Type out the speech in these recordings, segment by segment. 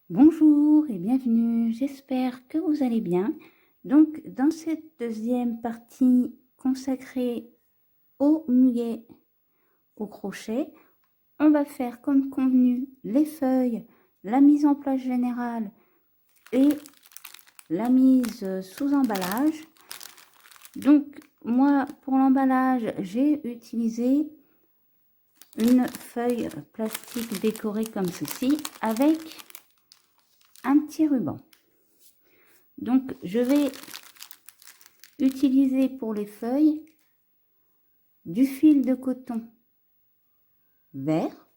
Bonjour et bienvenue, j'espère que vous allez bien. Donc dans cette deuxième partie consacrée au muguet au crochet, on va faire comme convenu les feuilles, la mise en place générale et la mise sous emballage. Donc moi pour l'emballage j'ai utilisé une feuille plastique décorée comme ceci avec un petit ruban. Donc je vais utiliser pour les feuilles du fil de coton vert,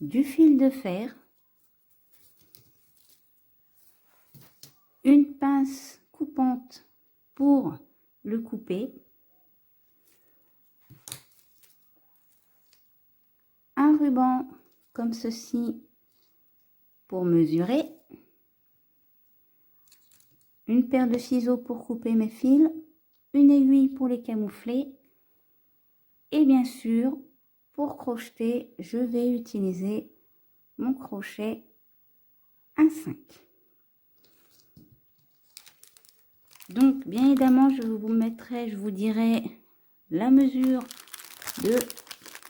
du fil de fer, une pince coupante pour le couper, un ruban comme ceci pour mesurer, une paire de ciseaux pour couper mes fils, une aiguille pour les camoufler et bien sûr pour crocheter je vais utiliser mon crochet 1,5. Donc bien évidemment je vous dirai la mesure de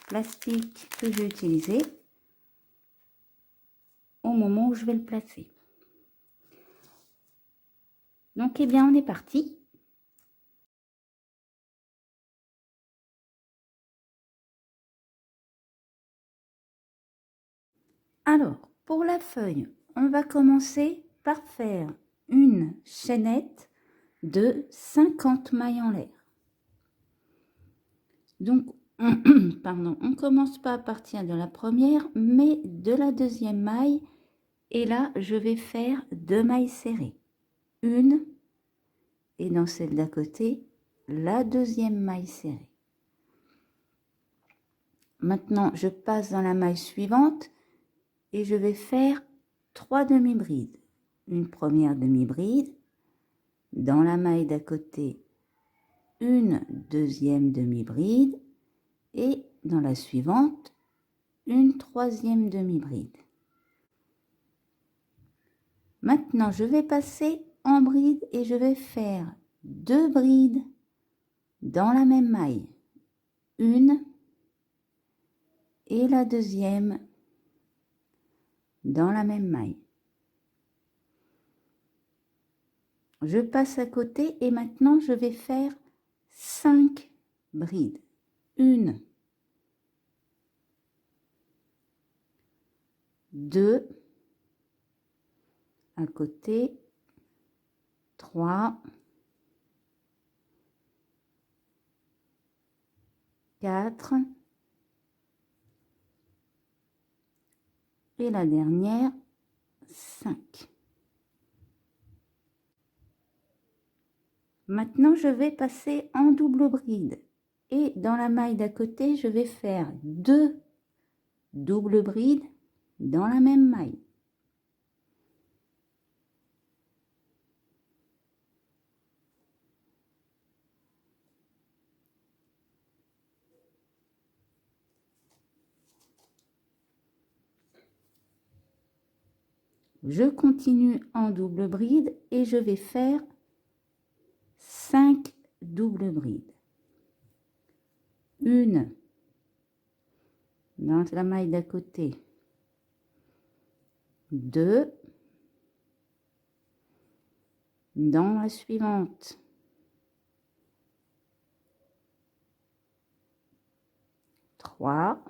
plastique que j'ai utilisé au moment où je vais le placer. Donc eh bien on est parti. Alors pour la feuille, on va commencer par faire une chaînette de 50 mailles en l'air. Donc pardon, on commence pas à partir de la première mais de la deuxième maille, et là je vais faire 2 mailles serrées, une, et dans celle d'à côté la deuxième maille serrée. Maintenant je passe dans la maille suivante et je vais faire 3 demi-brides, une première demi-bride, dans la maille d'à côté une deuxième demi-bride et dans la suivante une troisième demi-bride. Maintenant je vais passer en bride et je vais faire 2 brides dans la même maille, une et la deuxième dans la même maille. Je passe à côté et maintenant je vais faire 5 brides, une, deux, à côté, 3, 4 et la dernière 5. Maintenant je vais passer en double bride et dans la maille d'à côté je vais faire 2 doubles brides dans la même maille. Je continue en double bride et je vais faire 5 doubles brides. Une dans la maille d'à côté, 2 dans la suivante, 3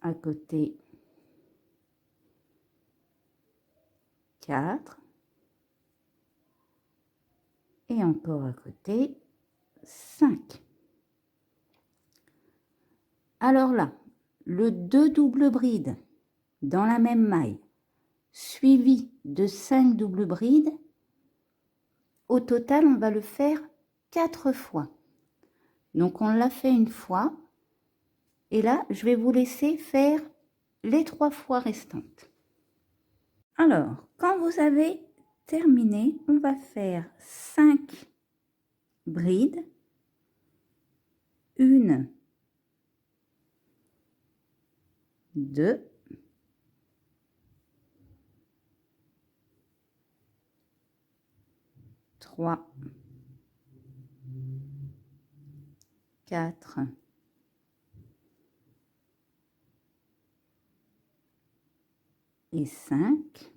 à côté, 4 et encore à côté 5. Alors là, le 2 doubles brides dans la même maille suivi de 5 doubles brides, au total on va le faire 4 fois. Donc on l'a fait une fois et là je vais vous laisser faire les 3 fois restantes. Alors quand vous avez terminé, on va faire 5 brides, une, 2, 3, 4, 5,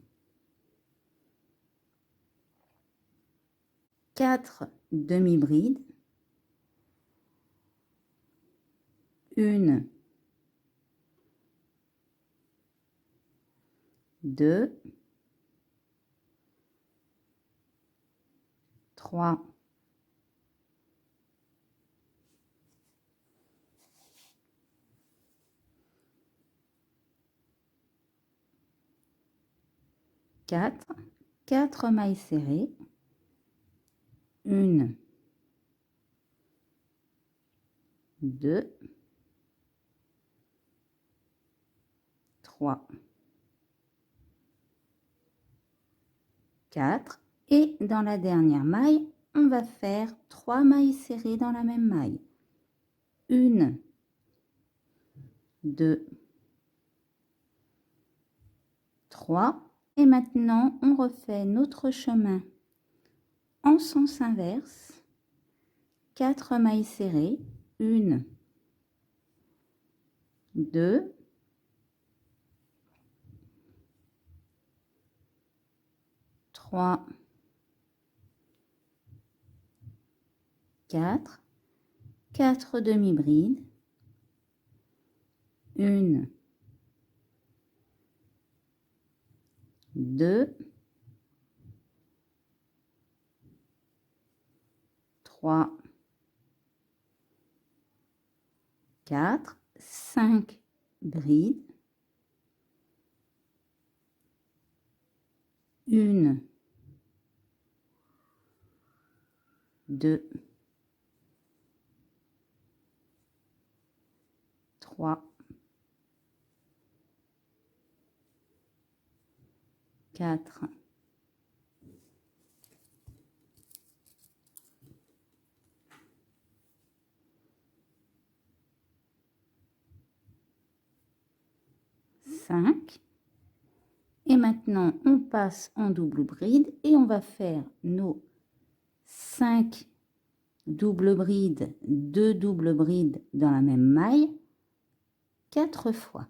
4 demi-brides, 1, 2, 3, 4, 4 mailles serrées, 1, 2, 3, 4 et dans la dernière maille, on va faire 3 mailles serrées dans la même maille. 1, 2, 3 et maintenant on refait notre chemin en sens inverse. 4 mailles serrées, 1, 2, 3, 4, 4 demi-brides, 1, 2, 3, 4, 5 brides, 1, 2, 3, 4, 5 et maintenant on passe en double bride et on va faire nos 5 doubles brides, 2 doubles brides dans la même maille 4 fois.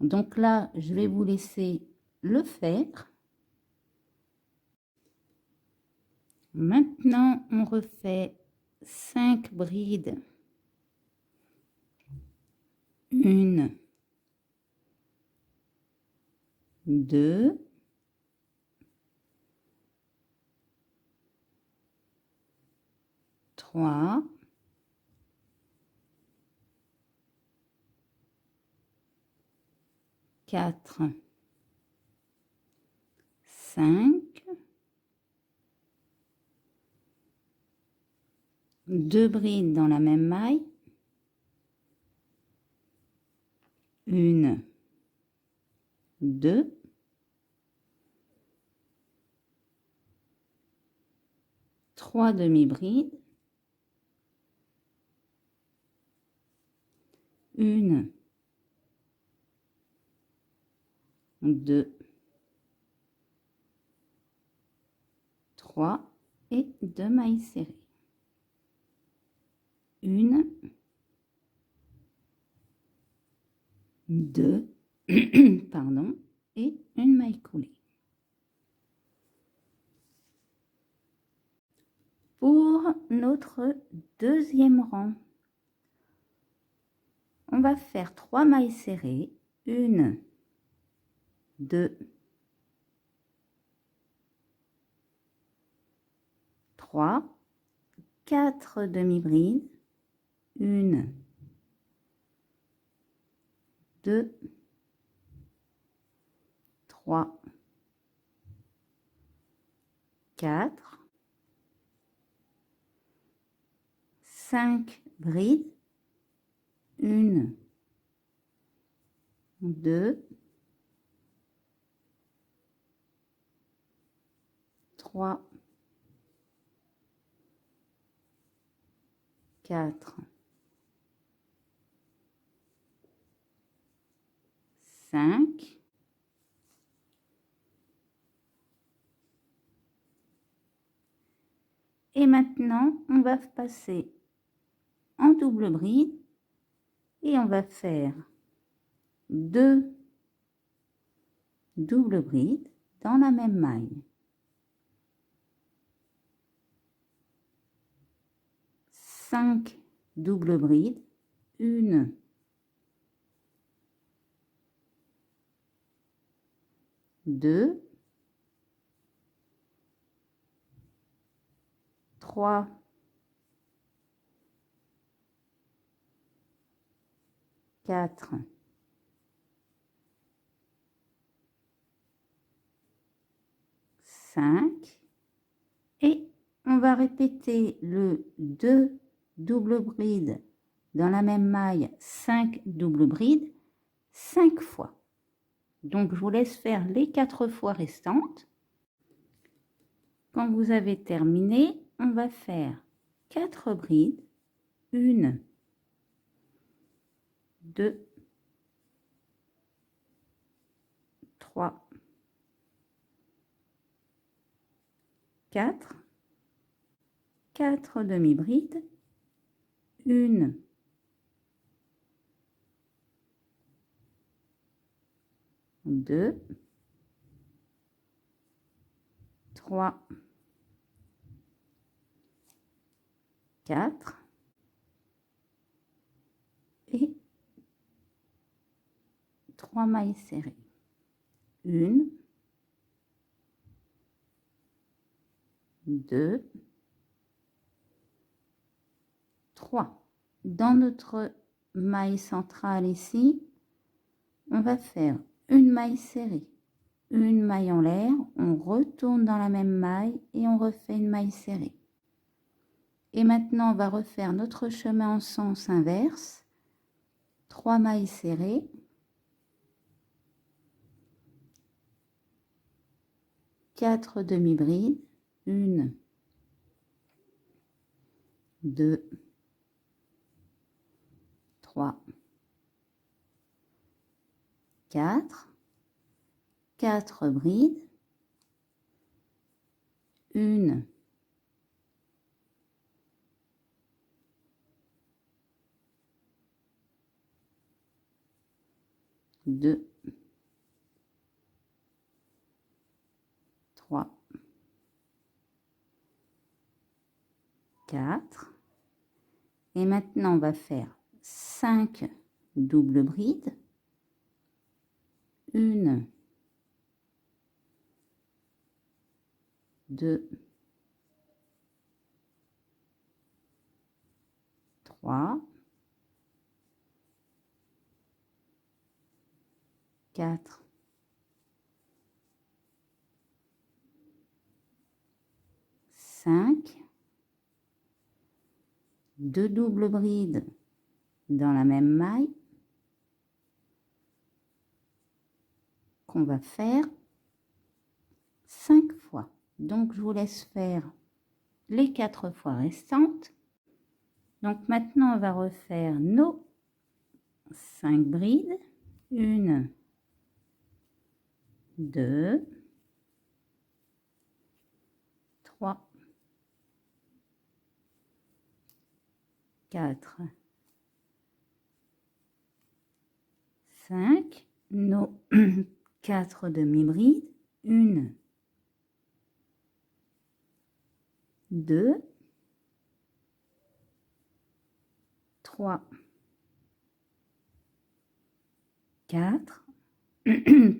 Donc là, je vais vous laisser le faire. Maintenant, on refait 5 brides. 1, 2, 3, 4, 5, 2 brides dans la même maille, 1, 2, 3 demi-brides, 1, 2, 3 et 2 mailles serrées. 1, 2, pardon, et une maille coulée. Pour notre deuxième rang, on va faire 3 mailles serrées, 1, 2, 3, 4 demi-brides, 1, 2, 3, 4, 5 brides, 1, 2, 3, 4, 5. Et maintenant, on va passer en double bride et on va faire 2 doubles brides dans la même maille. 5 doubles brides, 1, 2, 3, 4, 5 et on va répéter le 2 doubles brides dans la même maille, 5 doubles brides 5 fois. Donc je vous laisse faire les 4 fois restantes. Quand vous avez terminé, on va faire 4 brides, 1, 2, 3, 4, 4 demi-brides, 1, 2, 3, 4 et 3 mailles serrées. 1, 2, 3. Dans notre maille centrale ici, on va faire une maille serrée, une maille en l'air, on retourne dans la même maille et on refait une maille serrée. Et maintenant, on va refaire notre chemin en sens inverse. 3 mailles serrées. 4 demi-brides. 1, 2, 3, 4. 4 brides. 1, 2, 3, 4. Et maintenant, on va faire 5 doubles brides. 1, 2, 3, 4, 5, 2 doubles brides dans la même maille qu'on va faire 5 fois. Donc, je vous laisse faire les 4 fois restantes. Donc, maintenant, on va refaire nos 5 brides. 1, 2, 3, 4, 5, nos 4 demi-brides, 1, 2, 3, 4,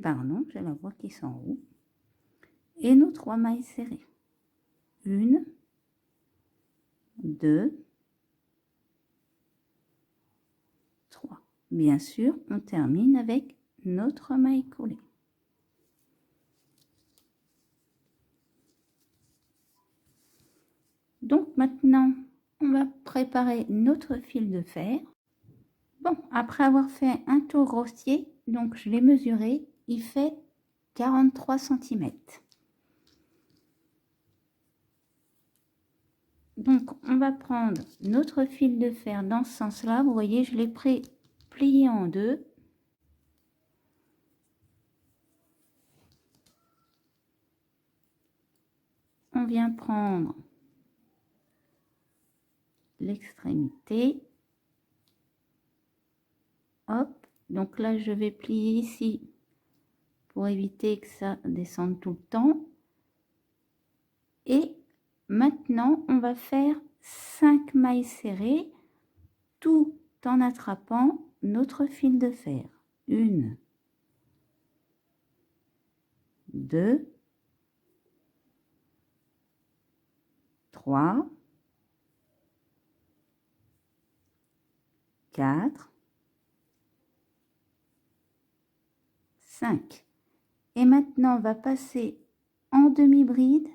pardon, j'ai la voix qui s'enroule, et nos 3 mailles serrées. 1, 2, 3. Bien sûr, on termine avec notre maille collée. Donc maintenant, on va préparer notre fil de fer. Bon, après avoir fait un tour grossier, donc je l'ai mesuré, il fait 43 cm. Donc, on va prendre notre fil de fer dans ce sens-là. Vous voyez, je l'ai plié en deux. on vient prendre l'extrémité. Hop, donc là je vais plier ici pour éviter que ça descende tout le temps. Et maintenant on va faire 5 mailles serrées tout en attrapant notre fil de fer. 1, 2, 3, 4, 5. Et maintenant, on va passer en demi-bride.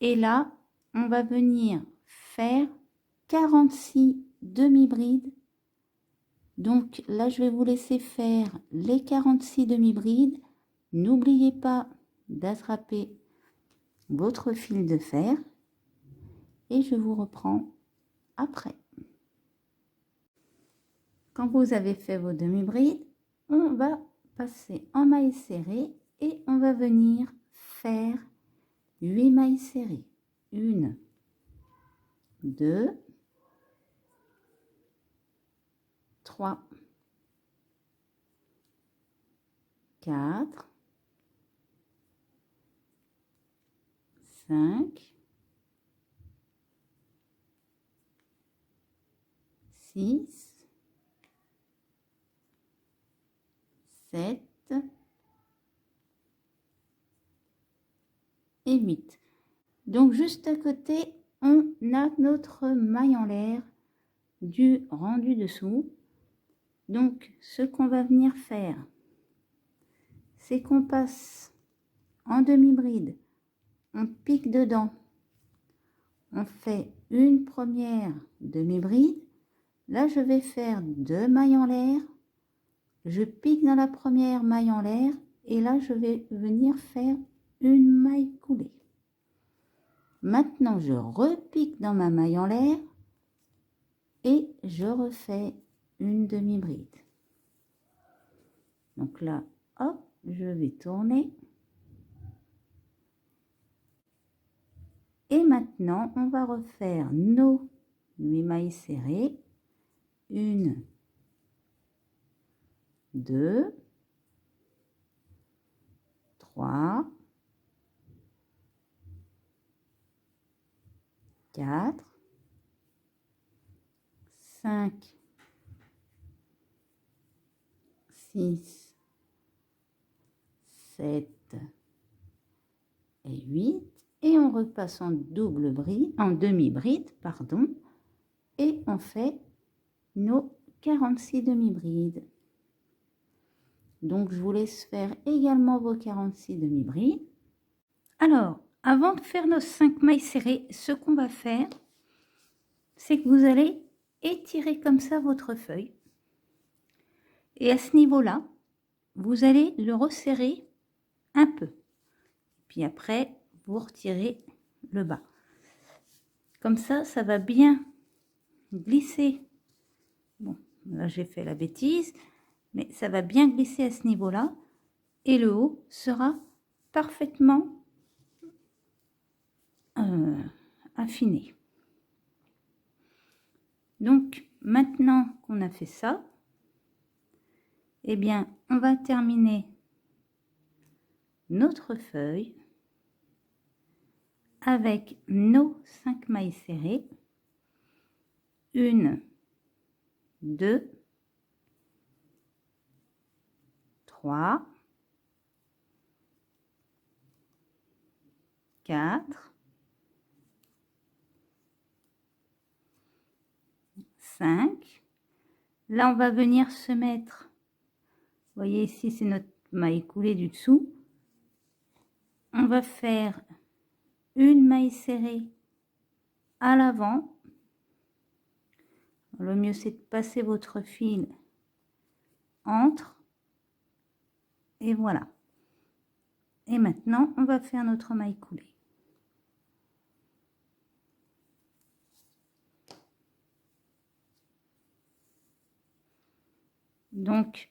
Et là, on va venir faire 46 demi-brides. Donc là, je vais vous laisser faire les 46 demi-brides. N'oubliez pas d'attraper votre fil de fer. Et je vous reprends après. Quand vous avez fait vos demi-brides, on va passer en mailles serrées et on va venir faire 8 mailles serrées. 1, 2, 3, 4, 5, 6, 7 et 8. Donc juste à côté, on a notre maille en l'air du rendu dessous. Donc ce qu'on va venir faire, c'est qu'on passe en demi-bride, on pique dedans, on fait une première demi-bride. Là je vais faire 2 mailles en l'air, je pique dans la première maille en l'air et là je vais venir faire une maille coulée. Maintenant je repique dans ma maille en l'air et je refais une demi-bride. Donc là, hop, je vais tourner. Et maintenant, on va refaire nos 8 mailles serrées. 1, 2, 3, 4, 5, 6, 7 et 8. Et on repasse en double bride, en demi-bride, pardon. Et on fait nos 46 demi-brides. Donc, je vous laisse faire également vos 46 demi-brides. Alors, avant de faire nos 5 mailles serrées, ce qu'on va faire, c'est que vous allez étirer comme ça votre feuille. Et à ce niveau-là, vous allez le resserrer un peu. Puis après, vous retirez le bas. Comme ça, ça va bien glisser. Bon, là j'ai fait la bêtise, mais ça va bien glisser à ce niveau-là. Et le haut sera parfaitement affiné. Donc, maintenant qu'on a fait ça, eh bien, on va terminer notre feuille avec nos 5 mailles serrées. 1, 2, 3, 4, 5. Là, on va venir se mettre, vous voyez ici, c'est notre maille coulée du dessous. On va faire une maille serrée à l'avant. Le mieux, c'est de passer votre fil entre. Et voilà. Et maintenant, on va faire notre maille coulée. Donc,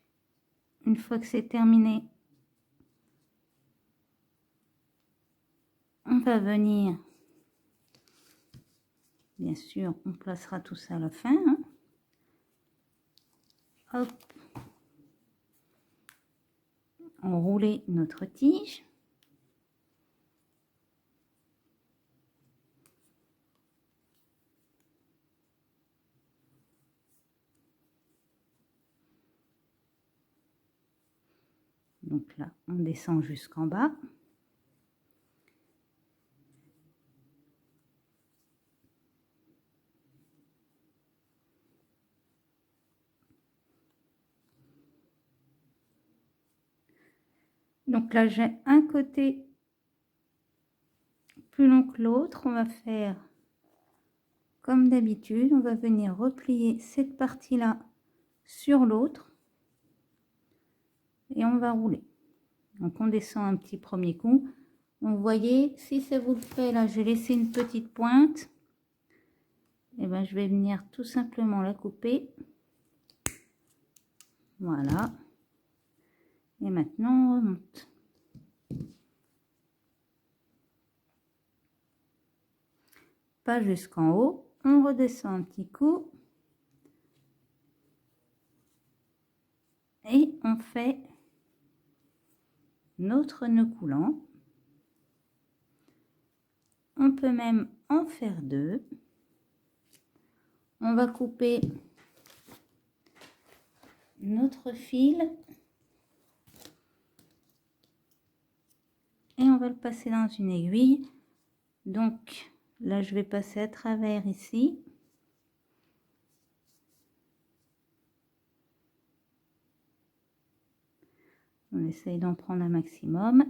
une fois que c'est terminé, on va venir, bien sûr, on placera tout ça à la fin, hein. Hop, enrouler notre tige. Donc là, on descend jusqu'en bas. Donc là, j'ai un côté plus long que l'autre. On va faire comme d'habitude. On va venir replier cette partie-là sur l'autre. Et on va rouler. Donc on descend un petit premier coup. Vous voyez, si ça vous le fait, là, j'ai laissé une petite pointe. Et ben, je vais venir tout simplement la couper. Voilà. Et maintenant, on remonte. Pas jusqu'en haut. On redescend un petit coup. Et on fait notre nœud coulant. On peut même en faire deux. On va couper notre fil. Et on va le passer dans une aiguille. Donc là, je vais passer à travers ici. On essaye d'en prendre un maximum.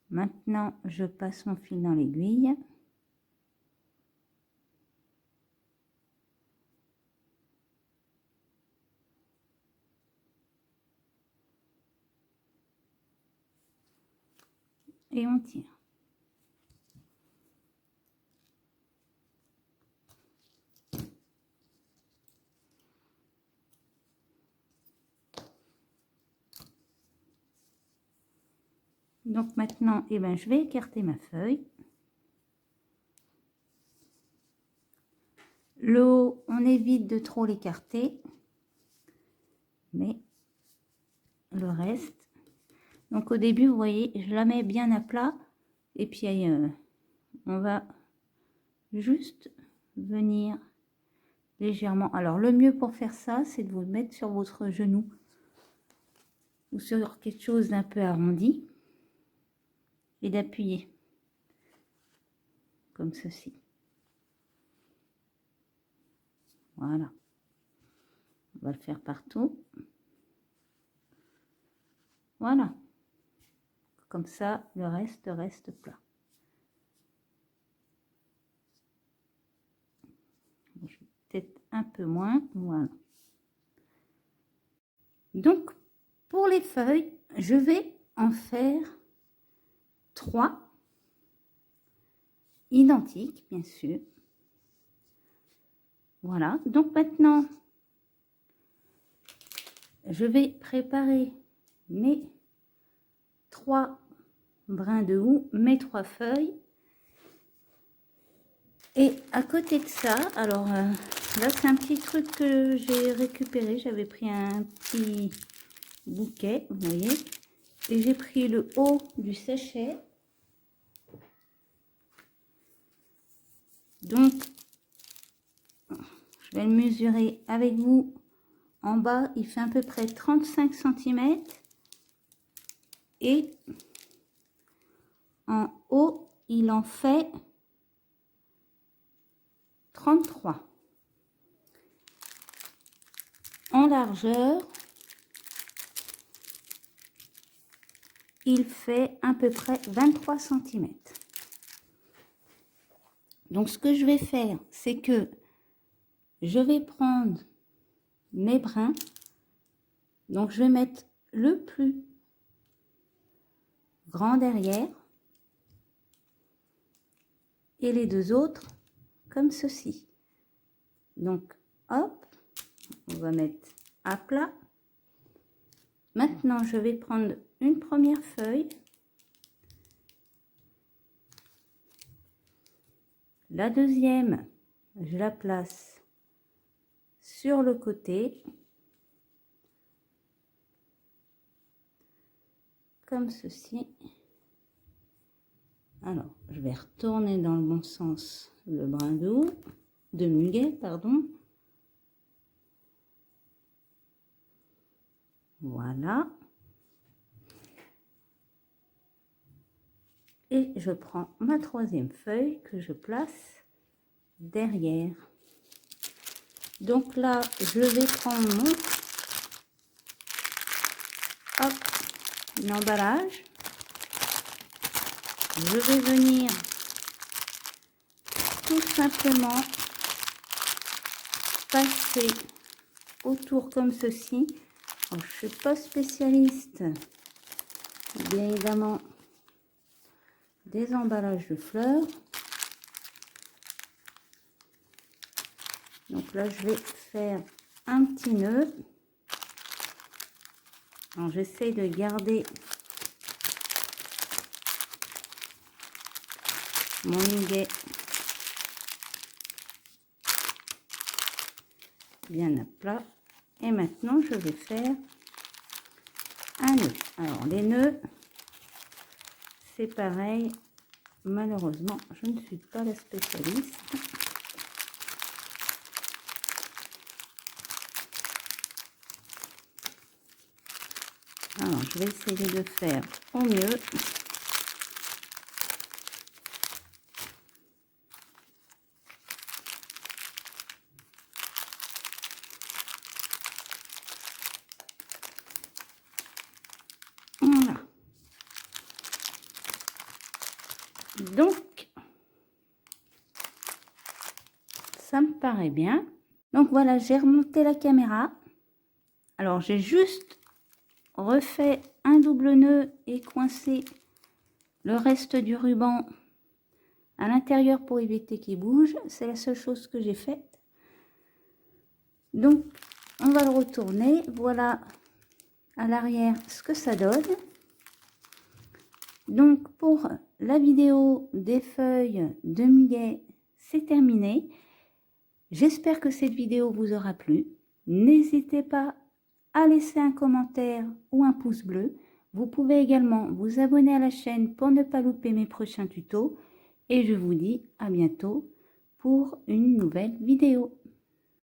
Maintenant, je passe mon fil dans l'aiguille. Et on tire. Donc maintenant, eh ben, je vais écarter ma feuille. Le haut, on évite de trop l'écarter. Mais le reste. Donc au début, vous voyez, je la mets bien à plat. Et puis on va juste venir légèrement. Alors le mieux pour faire ça, c'est de vous le mettre sur votre genou. Ou sur quelque chose d'un peu arrondi. Et d'appuyer. Comme ceci. Voilà. On va le faire partout. Voilà. Comme ça, le reste reste plat. Peut-être un peu moins. Voilà. Donc, pour les feuilles, je vais en faire 3. Identiques, bien sûr. Voilà. Donc maintenant, je vais préparer mes 3 brins de houx, mes 3 feuilles. Et à côté de ça, alors là c'est un petit truc que j'ai récupéré. J'avais pris un petit bouquet, vous voyez. Et j'ai pris le haut du sachet. Donc, je vais le mesurer avec vous. En bas, il fait à peu près 35 cm. Et en haut, il en fait 33. En largeur, il fait à peu près 23 cm. Donc, ce que je vais faire, c'est que je vais prendre mes brins. Donc, je vais mettre le plus grand derrière et les deux autres comme ceci. Donc, hop, on va mettre à plat. Maintenant, je vais prendre une première feuille La deuxième, je la place sur le côté, comme ceci. Alors, je vais retourner dans le bon sens le brin de muguet, pardon. Voilà. Et je prends ma troisième feuille que je place derrière. Donc là, je vais prendre mon emballage. Je vais venir tout simplement passer autour comme ceci. Alors, je ne suis pas spécialiste, bien évidemment, des emballages de fleurs. Donc là, je vais faire un petit nœud. Alors, j'essaie de garder mon muguet bien à plat. Et maintenant, je vais faire un nœud. Alors, les nœuds, c'est pareil. Malheureusement, je ne suis pas la spécialiste. Alors, je vais essayer de faire au mieux. Voilà. Donc, ça me paraît bien. Donc voilà, j'ai remonté la caméra. Alors, j'ai juste refait un double nœud et coincé le reste du ruban à l'intérieur pour éviter qu'il bouge. C'est la seule chose que j'ai faite. Donc, on va le retourner. Voilà à l'arrière ce que ça donne. Donc, pour la vidéo des feuilles de muguet, c'est terminé. J'espère que cette vidéo vous aura plu. N'hésitez pas à laisser un commentaire ou un pouce bleu. Vous pouvez également vous abonner à la chaîne pour ne pas louper mes prochains tutos. Et je vous dis à bientôt pour une nouvelle vidéo.